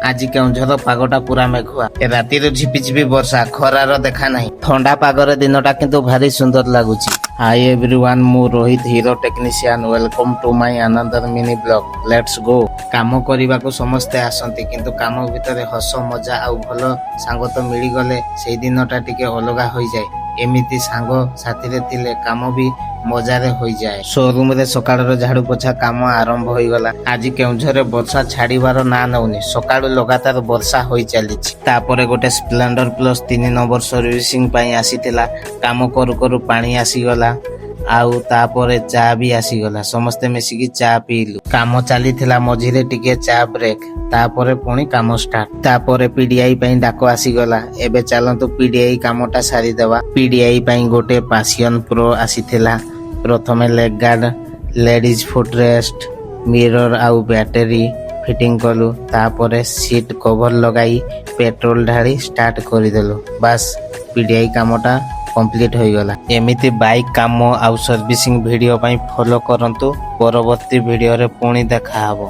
ଆଜି କେଉଁଝର ପାଗଟା ପୁରା ମେଘୁଆ। ରାତିରେ ଝିପିଝିପି ବର୍ଷା, ଖରାର ଦେଖା ନାହିଁ। ଥଣ୍ଡା ପାଗରେ ଦିନଟା କିନ୍ତୁ ଭାରି ସୁନ୍ଦର ଲାଗୁଛି। ହାଇ ଏଭ୍ରିୱାନ୍, ମୁଁ Rohit hero technician. Welcome to my ଆନନ୍ଦର ମିନି ବ୍ଲଗ। Let's go. କାମ କରିବାକୁ ସମସ୍ତେ ଆସନ୍ତି, କିନ୍ତୁ କାମ ଭିତରେ ହସ ମଜା ଆଉ ଭଲ ସାଙ୍ଗ ତ ମିଳିଗଲେ ସେଇ ଦିନଟା ଟିକେ ଅଲଗା ହୋଇଯାଏ। ଏମିତି ସାଙ୍ଗ ସାଥିରେ ଥିଲେ କାମ ବି ମଜାରେ ହୋଇଯାଏ। ସୋରୁମରେ ସକାଳର ଝାଡୁ ପୋଛା କାମ ଆରମ୍ଭ ହୋଇଗଲା। ଆଜି କେଉଁଝରରେ ବର୍ଷା ଛାଡିବାର ନାଁ ନେଉନି। ସକାଳୁ ଲଗାତାର ବର୍ଷା ହୋଇ ଚାଲିଛି। ତାପରେ ଗୋଟେ ସ୍ପ୍ଲେଣ୍ଡର ପ୍ଲସ୍ 3 ନମ୍ବର ସର୍ଭିସିଂ ପାଇଁ ଆସିଥିଲା। କାମ କରୁ କରୁ ପାଣି ଆସିଗଲା ଆଉ ତାପରେ ଚା ବି ଆସିଗଲା। ସମସ୍ତେ ମିଶିକି ଚା ପିଇଲୁ। କାମ ଚାଲିଥିଲା, ମଝିରେ ଟିକେ ଚା ବ୍ରେକ୍, ତାପରେ ପୁଣି କାମ ଷ୍ଟାର୍ଟ। ତାପରେ ପିଡିଆଇ ପାଇଁ ଡାକ ଆସିଗଲା। ଏବେ ଚାଲନ୍ତୁ ପିଡିଆଇ କାମଟା ସାରିଦେବା। ପିଡିଆଇ ପାଇଁ ଗୋଟେ ପାସିଅନ ପ୍ରୋ ଆସିଥିଲା। ପ୍ରଥମେ leg guard, ladies foot rest, mirror ଆଉ ବ୍ୟାଟେରୀ ଫିଟିଂ କଲୁ। ତାପରେ ସିଟ୍ କଭର ଲଗାଇ ପେଟ୍ରୋଲ ଢାଳି ଷ୍ଟାର୍ଟ କରିଦେଲୁ। ବାସ୍, ପିଡିଆଇ କାମଟା କମ୍ପ୍ଲିଟ ହୋଇଗଲା। ଏମିତି ବାଇକ୍ କାମ ଆଉ ସର୍ଭିସିଂ ଭିଡିଓ ପାଇଁ ଫଲୋ କରନ୍ତୁ। ପରବର୍ତ୍ତୀ ଭିଡିଓରେ ପୁଣି ଦେଖାହବ।